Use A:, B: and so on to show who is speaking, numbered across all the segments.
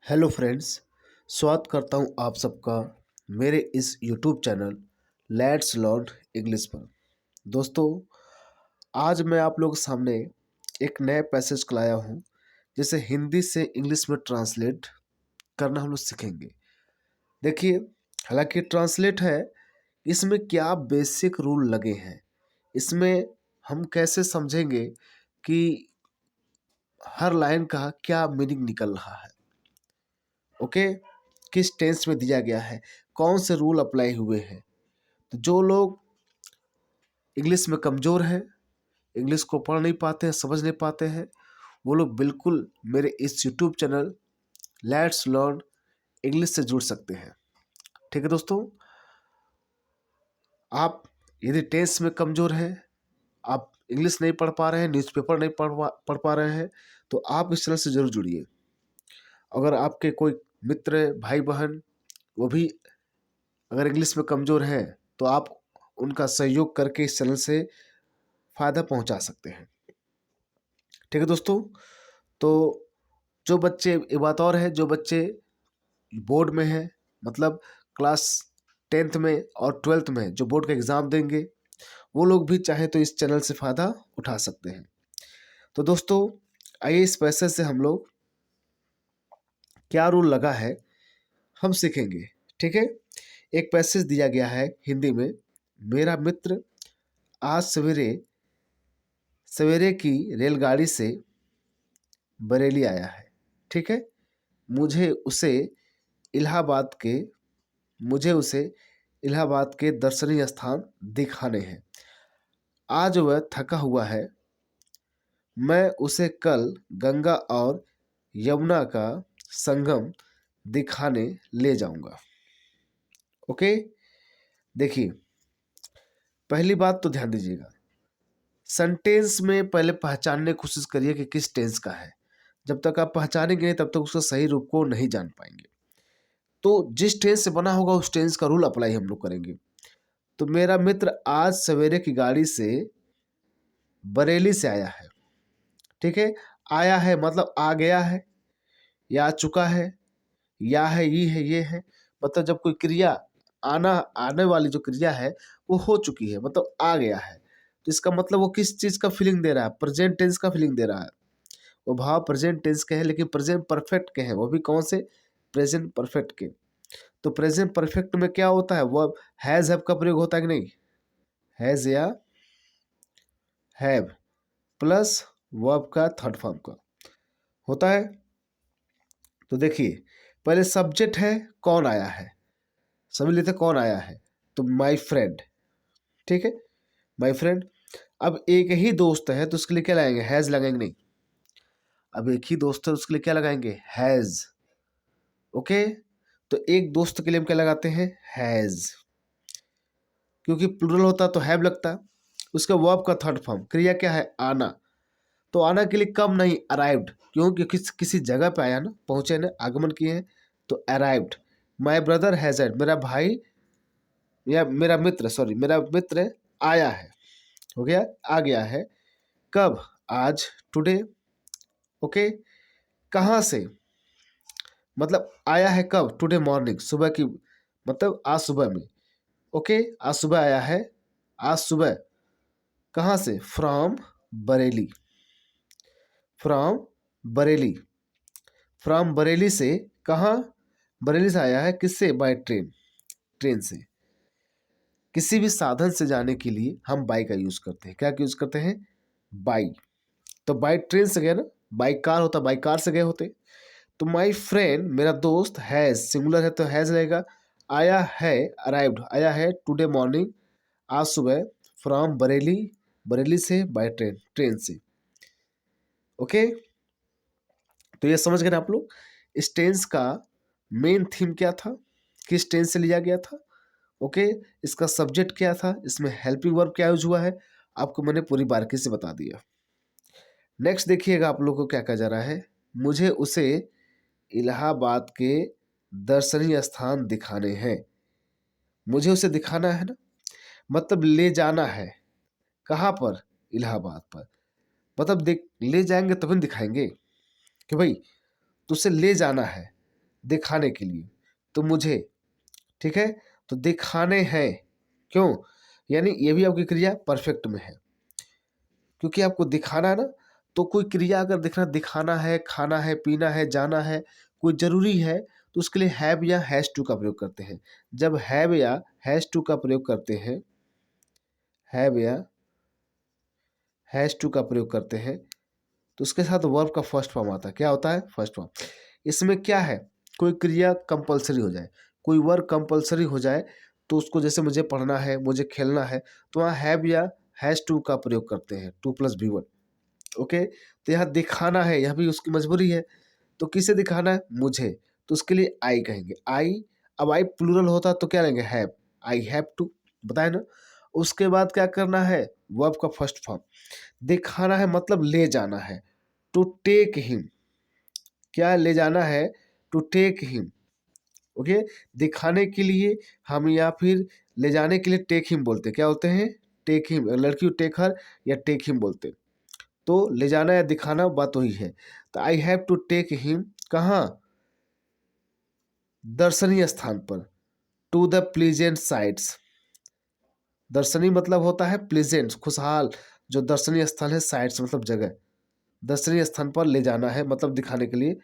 A: Hello friends, स्वागत करता हूं आप सबका मेरे इस YouTube channel let's learn English पर। दोस्तों, आज मैं आप लोगों के सामने एक नया पैसेज लाया हूं जिसे हिंदी से इंग्लिश में ट्रांसलेट करना हम लोग सीखेंगे। देखिए, हालांकि ट्रांसलेट है, इसमें क्या बेसिक रूल लगे हैं, इसमें हम कैसे समझेंगे कि हर लाइन का क्या मीनिंग निकल रहा है। ओके, किस टेंस में दिया गया है, कौन से रूल अप्लाई हुए हैं। तो जो लोग इंग्लिश में कमज़ोर हैं, इंग्लिश को पढ़ नहीं पाते हैं, समझ नहीं पाते हैं, वो लोग बिल्कुल मेरे इस YouTube channel let's learn English से जुड़ सकते हैं। ठीक है दोस्तों, आप यदि टेंस में कमज़ोर हैं, आप इंग्लिश नहीं पढ़ पा रहे हैं, न्यूज़पेपर नहीं पढ़ पा रहे हैं, तो आप इस चैनल से ज़रूर जुड़िए। अगर आपके कोई मित्र, भाई बहन, वो भी अगर इंग्लिश में कमज़ोर हैं, तो आप उनका सहयोग करके इस चैनल से फ़ायदा पहुंचा सकते हैं। ठीक है दोस्तों, तो जो बच्चे, एक बात और है, जो बच्चे बोर्ड में हैं, मतलब क्लास 10th में और 12th में जो बोर्ड का एग्ज़ाम देंगे, वो लोग भी चाहे तो इस चैनल से फ़ायदा उठा सकते हैं। तो दोस्तों, आइए इस पैसेज से हम लोग क्या रूल लगा है हम सीखेंगे। ठीक है, एक पैसेज दिया गया है हिंदी में, मेरा मित्र आज सवेरे सवेरे की रेलगाड़ी से बरेली आया है। ठीक है, मुझे उसे इलाहाबाद के मुझे उसे इलाहाबाद के दर्शनीय स्थान दिखाने हैं। आज वह थका हुआ है। मैं उसे कल गंगा और यमुना का संगम दिखाने ले जाऊंगा। ओके, देखिए, पहली बात तो ध्यान दीजिएगा, सेंटेंस में पहले पहचानने की कोशिश करिए कि किस टेंस का है। जब तक आप पहचानेंगे नहीं, तब तक उसका सही रूप को नहीं जान पाएंगे। तो जिस टेंस से बना होगा उस टेंस का रूल अप्लाई हम लोग करेंगे। तो मेरा मित्र आज सवेरे की गाड़ी से बरेली से आया है। ठीक है, आया है मतलब आ गया है, या आ चुका है, या है, ये है। मतलब जब कोई क्रिया, आने वाली जो क्रिया है वो हो चुकी है, मतलब आ गया है। तो इसका मतलब वो किस चीज़ का फीलिंग दे रहा है? प्रेजेंट टेंस का फीलिंग दे रहा है। वो भाव प्रेजेंट टेंस के हैं, लेकिन प्रेजेंट परफेक्ट के हैं। वो भी कौन से? प्रेजेंट परफेक्ट के। तो प्रेजेंट परफेक्ट में क्या होता है? वो हैज़ हैव का प्रयोग होता है कि नहीं? हैज़ या हैव प्लस वर्ब का थर्ड फॉर्म का होता है। तो देखिए, पहले सब्जेक्ट है, कौन आया है, समझ लेते कौन आया है। तो माय फ्रेंड। ठीक है, माय फ्रेंड। अब एक ही दोस्त है तो उसके लिए क्या लगाएंगे? हैज़ लगाएंगे नहीं। अब एक ही दोस्त है उसके लिए क्या लगाएंगे? हैज़। ओके, तो एक दोस्त के लिए हम क्या लगाते हैं? हैज़। क्योंकि प्लूरल होता तो हैव लगता। उसका वर्ब का थर्ड फॉर्म, क्रिया क्या है? आना। तो आना के लिए कब नहीं? अराइव्ड। क्योंकि किसी जगह पे आया ना, पहुंचे ना, आगमन किए हैं, तो arrived. My brother has arrived, मेरा भाई या मेरा मित्र आया है, हो गया, आ गया है। कब? आज, टुडे। ओके, कहाँ से? मतलब आया है कब? टुडे मॉर्निंग, सुबह की, मतलब आज सुबह में। ओके, आज सुबह आया है, आज सुबह। कहाँ से? From Bareilly. From Bareilly. From Bareilly से कहाँ? बरेली से आया है, किससे? By train. ट्रेन से। किसी भी साधन से जाने के लिए हम बाई का यूज करते हैं। क्या यूज करते हैं? बाई। तो बाई ट्रेन से गए ना, बाई कार होता, बाई कार से गए होते। तो माई फ्रेंड, मेरा दोस्त, हैज, सिंगुलर है तो हैज रहेगा, आया है, अराइव्ड, आया है टुडे मॉर्निंग, आज सुबह, फ्रॉम बरेली, बरेली से, बाय ट्रेन, ट्रेन से। ओके, तो ये समझ गए ना आप लोग, इस टेंस का मेन थीम क्या था, किस टेंस से लिया गया था। ओके, इसका सब्जेक्ट क्या था, इसमें हेल्पिंग वर्ब क्या यूज हुआ है, आपको मैंने पूरी बारीकी से बता दिया। नेक्स्ट देखिएगा, आप लोग को क्या कहा जा रहा है, मुझे उसे इलाहाबाद के दर्शनीय स्थान दिखाने हैं। मुझे उसे दिखाना है ना, मतलब ले जाना है। कहाँ पर? इलाहाबाद पर। मतलब देख, ले जाएंगे तभी न दिखाएंगे कि भाई तुझे ले जाना है। दिखाने के लिए, तो मुझे, ठीक है, तो दिखाने हैं, क्यों, यानी ये भी आपकी क्रिया परफेक्ट में है, क्योंकि आपको दिखाना है ना। तो कोई क्रिया अगर दिखाना है, खाना है, पीना है, जाना है, कोई जरूरी है, तो उसके लिए हैव या हैज टू का प्रयोग करते हैं। जब हैव या हैज टू का प्रयोग करते हैं, हैव या हैज टू का प्रयोग करते हैं, तो उसके साथ वर्ब का फर्स्ट फॉर्म आता है। क्या होता है? First form. इसमें क्या है, कोई क्रिया कंपलसरी हो जाए, कोई वर्ब कंपलसरी हो जाए, तो उसको, जैसे मुझे पढ़ना है, मुझे खेलना है, तो वहाँ हैव या हैज टू का प्रयोग करते हैं, 2+V1। ओके, तो यहाँ दिखाना है, यह भी उसकी मजबूरी है, तो किसे दिखाना है? मुझे, तो उसके लिए आई कहेंगे। आई, अब आई प्लूरल होता तो क्या लेंगे? हैव, आई हैव टू, बताए ना। उसके बाद क्या करना है? वर्ब का फर्स्ट फॉर्म। दिखाना है मतलब ले जाना है, टू टेक हिम। क्या ले जाना है? To take him. ओके, दिखाने के लिए हम या फिर ले जाने के लिए टेक हिम बोलते हैं। क्या बोलते हैं? Take him. लड़की को टेक हर या टेक हिम बोलते हैं। तो ले जाना या दिखाना बात वही है। तो I have to take him कहाँ? दर्शनीय स्थान पर, टू द प्लीजेंट साइट्स। दर्शनीय मतलब होता है प्लीजेंट, खुशहाल, जो दर्शनीय स्थल है, साइट्स मतलब जगह। दर्शनीय स्थान पर ले जाना है मतलब दिखाने के लिए।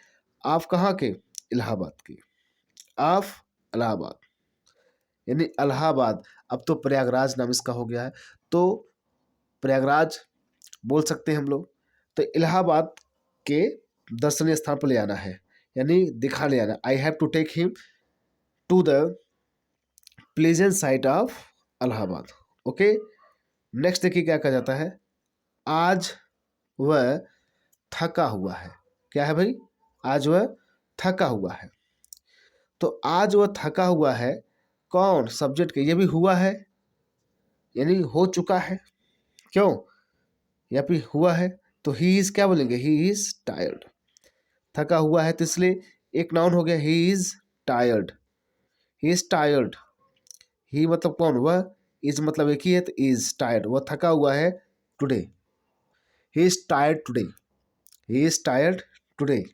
A: आप कहाँ के? इलाहाबाद के। आप इलाहाबाद, यानी इलाहाबाद। अब तो प्रयागराज नाम इसका हो गया है, तो प्रयागराज बोल सकते हैं हम लोग। तो इलाहाबाद के दर्शनीय स्थान पर ले जाना है, यानी दिखाने जाना। I have to take him to the pleasant site of Allahabad. Okay, next देखिए क्या कहा जाता है। आज वह थका हुआ है। क्या है भाई? आज वह थका हुआ है। तो आज वह थका हुआ है, कौन? सब्जेक्ट के, ये भी हुआ है, यानी हो चुका है। क्यों? या फिर हुआ है, तो ही इज क्या बोलेंगे? He is tired. थका हुआ है तो इसलिए एक नाउन हो गया, he is tired. He is tired. He मतलब कौन? वह। इज मतलब एक ही है, तो इज टायर्ड, वह थका हुआ है today. He is tired today. He is tired today.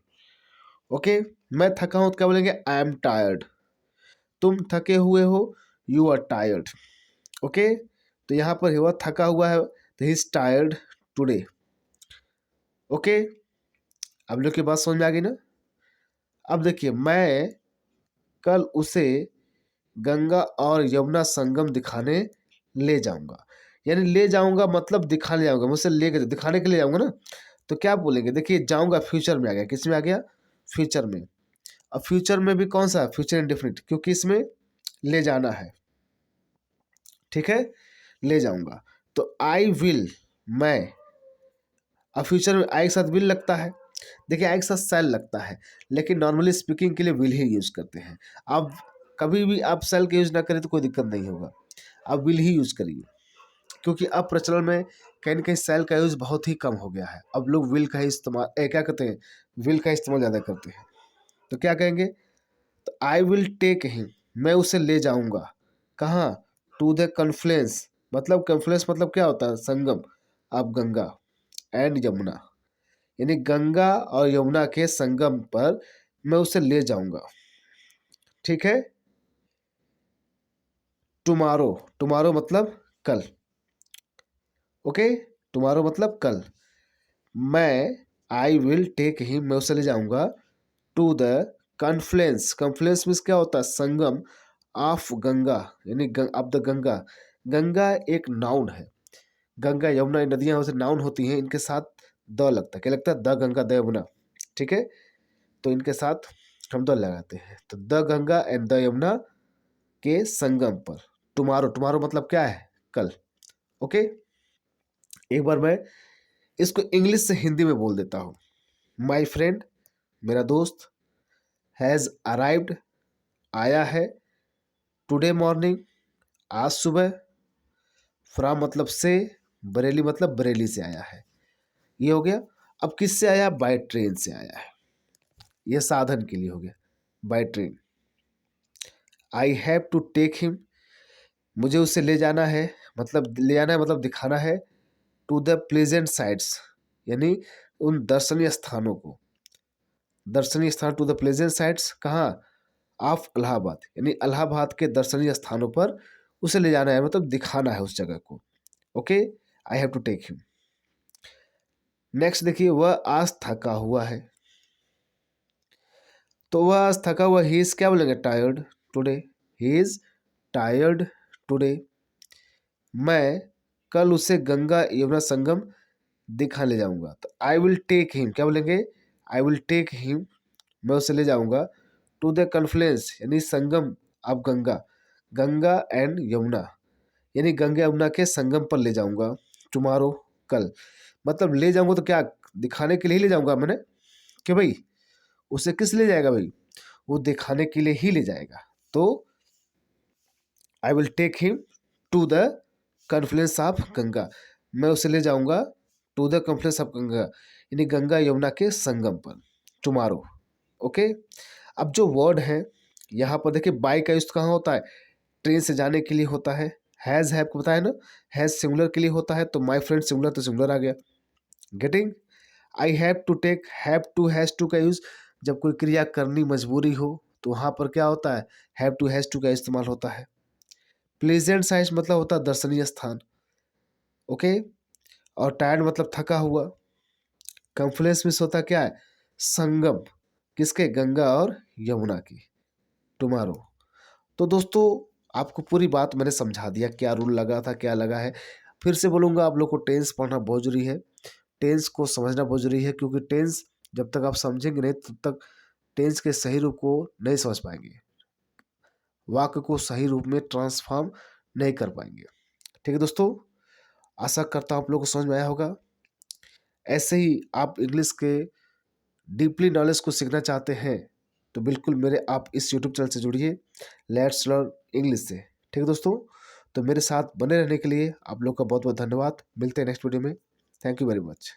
A: Okay, मैं थका हूं तो क्या बोलेंगे? I am tired. तुम थके हुए हो, यू आर टायर्ड। ओके, तो यहाँ पर वह थका हुआ है, तो ही इज टायर्ड टुडे। ओके, अब लोग की बात समझ में आ गई ना। अब देखिए, मैं कल उसे गंगा और यमुना संगम दिखाने ले जाऊंगा। यानी ले जाऊंगा मतलब दिखाने जाऊंगा, मुझसे लेके दिखाने के लिए जाऊंगा ना। तो क्या बोलेंगे? देखिए, जाऊंगा फ्यूचर में आ गया। किस में आ गया? फ्यूचर में। अब फ्यूचर में भी कौन सा? फ्यूचर इंडेफिनिट, क्योंकि इसमें ले जाना है। ठीक है, ले जाऊंगा। तो आई विल, मैं। अब फ्यूचर में आई के साथ विल लगता है। देखिए, आई के साथ सेल लगता है, लेकिन नॉर्मली स्पीकिंग के लिए विल ही यूज करते हैं। अब कभी भी आप सेल का यूज ना करें तो कोई दिक्कत नहीं होगा, आप विल ही यूज करिए, क्योंकि अब प्रचलन में कहीं ना कहीं सेल का यूज बहुत ही कम हो गया है। अब लोग विल का ही इस्तेमाल, क्या कहते हैं, विल का इस्तेमाल ज़्यादा करते हैं। तो क्या कहेंगे? तो आई विल टेक हिम, मैं उसे ले जाऊंगा। कहाँ? To the confluence. मतलब कन्फ्लुएंस मतलब क्या होता है? संगम। आप गंगा एंड यमुना, यानी गंगा और यमुना के संगम पर मैं उसे ले जाऊंगा। ठीक है, टुमारो। टुमारो मतलब कल। ओके, टुमारो मतलब कल। मैं, आई विल टेक हिम, मैं उसे ले जाऊंगा to the confluence. Confluence means क्या होता है? संगम ऑफ गंगा, यानी ऑफ द गंगा। गंगा एक नाउन है। गंगा यमुना ये नदियां वैसे नाउन होती हैं, इनके साथ द लगता है। क्या लगता है? The Ganga the Yamuna. ठीक है, तो इनके साथ हम द लगाते हैं। तो the Ganga and the Yamuna के संगम पर टुमारो। टुमारो मतलब क्या है? कल। ओके, एक बार मैं इसको इंग्लिश से हिंदी में बोल देता हूँ। माई फ्रेंड, मेरा दोस्त, हैज़ अराइव्ड, आया है, टुडे मॉर्निंग, आज सुबह, फ्रॉम मतलब से, बरेली मतलब बरेली से आया है। ये हो गया। अब किससे आया? बाय ट्रेन से आया है। यह साधन के लिए हो गया, by train. I have to take him, मुझे उसे ले जाना है, मतलब ले जाना है मतलब दिखाना है। टू द प्लेजेंट साइट्स, यानी उन दर्शनीय स्थानों को। दर्शनीय स्थान टू द प्लेजेंट साइट्स, कहाँ, ऑफ इलाहाबाद, यानी इलाहाबाद के दर्शनीय स्थानों पर उसे ले जाना है, मतलब दिखाना है उस जगह को। Okay, I have to take him. Next देखिए, वह आज थका हुआ है। तो वह आज थका हुआ, ही इज क्या बोलेंगे, tired today, he is tired today. मैं कल उसे गंगा यमुना संगम दिखा ले जाऊंगा। तो आई विल टेक हिम, क्या बोलेंगे, आई विल टेक हिम, मैं उसे ले जाऊंगा टू द कन्फ्लुएंस, यानी संगम ऑफ गंगा, गंगा एंड यमुना, यानी गंगा यमुना के संगम पर ले जाऊंगा, टुमारो, कल। मतलब ले जाऊंगा तो क्या, दिखाने के लिए ही ले जाऊंगा मैंने, कि भाई उसे किस ले जाएगा भाई, वो दिखाने के लिए ही ले जाएगा। तो I will take him to the confluence of Ganga, मैं उसे ले जाऊंगा to the confluence of Ganga, यानी गंगा यमुना के संगम पर, टुमारो। ओके, अब जो वर्ड है यहाँ पर देखिए, बाय का यूज कहाँ होता है, ट्रेन से जाने के लिए होता है। हैज़ है आपको बताया ना, हैज़ सिंगुलर के लिए होता है, तो माय फ्रेंड सिंगुलर, तो सिंगुलर आ गया। Getting. I have to take, have to has to का यूज जब कोई क्रिया करनी मजबूरी हो तो वहाँ पर क्या होता है, हैव टू हैज़ टू का इस्तेमाल होता है। प्लेजेंट साइट मतलब होता है दर्शनीय स्थान। ओके, और टायर्ड मतलब थका हुआ। कन्फ्लुएंस में होता क्या है, संगम, किसके, गंगा और यमुना की, टुमारो। तो दोस्तों आपको पूरी बात मैंने समझा दिया, क्या रूल लगा था, क्या लगा है। फिर से बोलूँगा, आप लोग को टेंस पढ़ना बहुत जरूरी है, टेंस को समझना बहुत जरूरी है, क्योंकि टेंस जब तक आप समझेंगे नहीं तब तक टेंस के सही रूप को नहीं समझ पाएंगे, वाक्य को सही रूप में ट्रांसफॉर्म नहीं कर पाएंगे। ठीक है दोस्तों, आशा करता हूँ आप लोगों को समझ में आया होगा। ऐसे ही आप इंग्लिश के डीपली नॉलेज को सीखना चाहते हैं तो बिल्कुल मेरे आप इस यूट्यूब चैनल से जुड़िए, लेट्स लर्न इंग्लिश से। ठीक है दोस्तों, तो मेरे साथ बने रहने के लिए आप लोग का बहुत बहुत धन्यवाद। मिलते हैं नेक्स्ट वीडियो में। Thank you very much.